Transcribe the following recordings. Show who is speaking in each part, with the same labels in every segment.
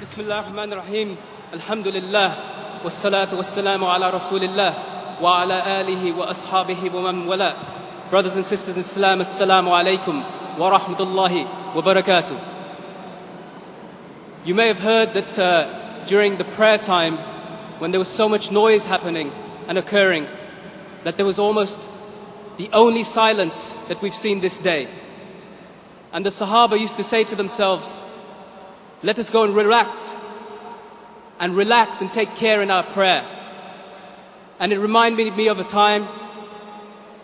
Speaker 1: بسم الله الرحمن الرحيم الحمد لله والصلاة والسلام على رسول الله وعلى آله وأصحابه ومن والاه. Brothers and sisters in Islam, Assalamu alaikum wa rahmatullahi wa barakatuh. You may have heard that during the prayer time, when there was so much noise happening and occurring, that there was almost the only silence that we've seen this day. And the Sahaba used to say to themselves, let us go and relax and take care in our prayer. And it reminded me of a time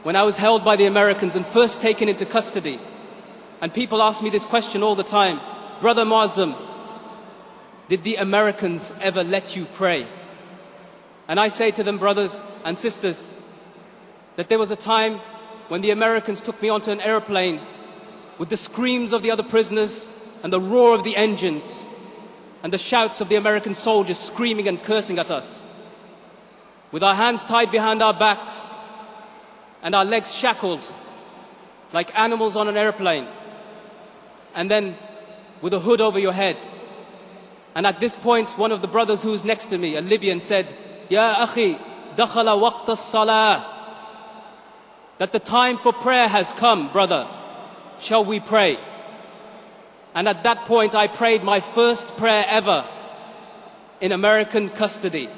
Speaker 1: when I was held by the Americans and first taken into custody. And people ask me this question all the time, Brother Moazzam, did the Americans ever let you pray? And I say to them, brothers and sisters, that there was a time when the Americans took me onto an airplane with the screams of the other prisoners and the roar of the engines and the shouts of the American soldiers screaming and cursing at us, with our hands tied behind our backs and our legs shackled like animals on an airplane, and then with a hood over your head. And at this point, one of the brothers who was next to me, a Libyan, said, Ya akhi, dakhala waqt as-salah, that the time for prayer has come, brother. Shall we pray? And at that point, I prayed my first prayer ever in American custody.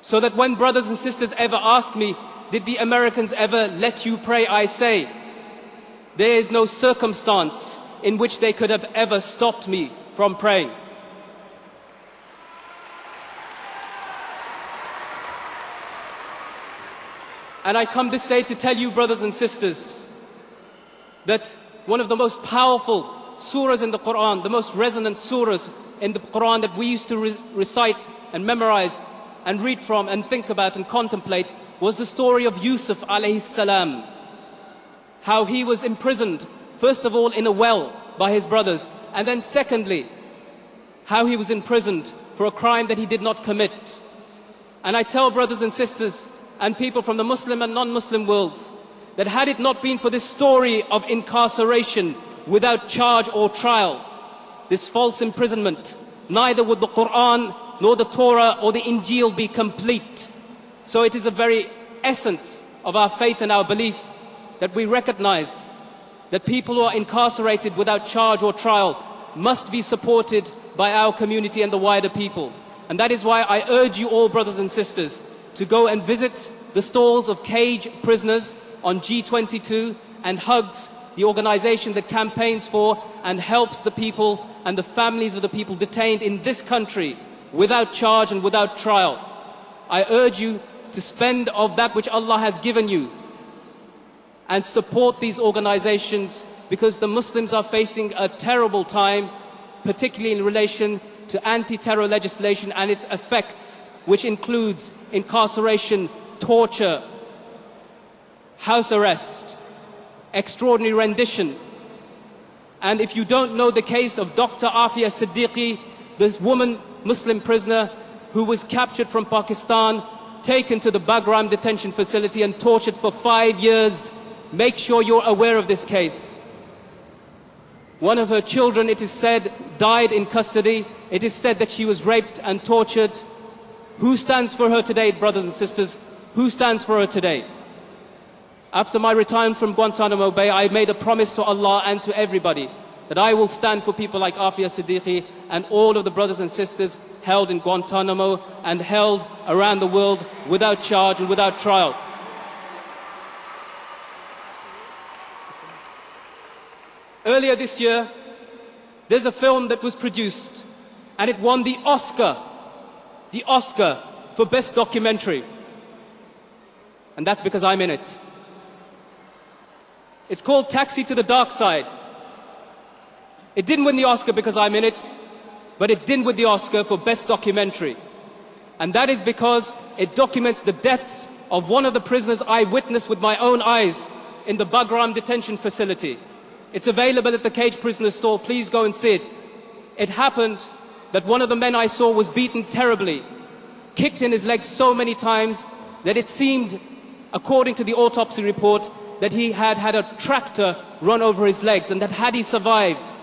Speaker 1: So that when brothers and sisters ever ask me, did the Americans ever let you pray? I say, there is no circumstance in which they could have ever stopped me from praying. And I come this day to tell you, brothers and sisters, that one of the most powerful surahs in the Quran, the most resonant surahs in the Quran that we used to recite and memorize and read from and think about and contemplate, was the story of Yusuf alayhi salam. How he was imprisoned, first of all in a well by his brothers, and then secondly, how he was imprisoned for a crime that he did not commit. And I tell brothers and sisters and people from the Muslim and non-Muslim worlds that had it not been for this story of incarceration without charge or trial, this false imprisonment, neither would the Quran nor the Torah or the Injil be complete. So it is a very essence of our faith and our belief that we recognize that people who are incarcerated without charge or trial must be supported by our community and the wider people. And that is why I urge you all, brothers and sisters, to go and visit the stalls of cage prisoners on G22 and Hugs, the organization that campaigns for and helps the people and the families of the people detained in this country without charge and without trial. I urge you to spend of that which Allah has given you and support these organizations, because the Muslims are facing a terrible time, particularly in relation to anti-terror legislation and its effects, which includes incarceration, torture, house arrest, extraordinary rendition. And if you don't know the case of Dr. Afia Siddiqui, this woman, Muslim prisoner, who was captured from Pakistan, taken to the Bagram detention facility and tortured for 5 years, make sure you're aware of this case. One of her children, it is said, died in custody. It is said that she was raped and tortured. Who stands for her today, brothers and sisters? Who stands for her today? After my retirement from Guantanamo Bay, I made a promise to Allah and to everybody that I will stand for people like Afia Siddiqui and all of the brothers and sisters held in Guantanamo and held around the world without charge and without trial. Earlier this year, there's a film that was produced and it won the Oscar for Best Documentary. And that's because I'm in it. It's called Taxi to the Dark Side. It didn't win the Oscar because I'm in it, but it did win the Oscar for Best Documentary. And that is because it documents the deaths of one of the prisoners I witnessed with my own eyes in the Bagram detention facility. It's available at the cage prisoner store. Please go and see it. It happened that one of the men I saw was beaten terribly, kicked in his legs so many times that it seemed, according to the autopsy report, that he had had a tractor run over his legs, and that had he survived,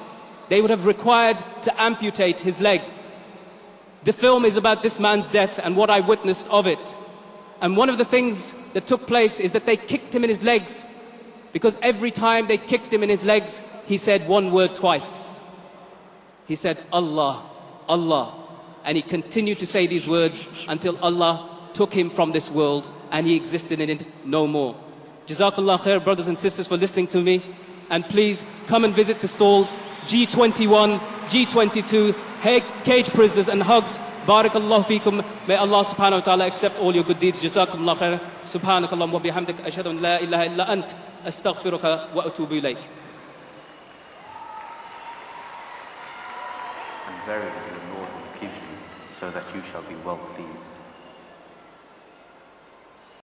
Speaker 1: they would have required to amputate his legs. The film is about this man's death and what I witnessed of it. And one of the things that took place is that they kicked him in his legs, because every time they kicked him in his legs, he said one word twice. He said, Allah, Allah. And he continued to say these words until Allah took him from this world and he existed in it no more. Jazakallah khair, brothers and sisters, for listening to me. And please come and visit the stalls, G21, G22, cage prisoners and hugs. Barakallahu feekum. May Allah subhanahu wa ta'ala accept all your good deeds. Jazakumullah khair. Subhanakallah wa bihamdik. Ashhadu an la ilaha illa ant. Astaghfiruka wa atubu ilayk.
Speaker 2: And verily the Lord will give you so that you shall be well pleased.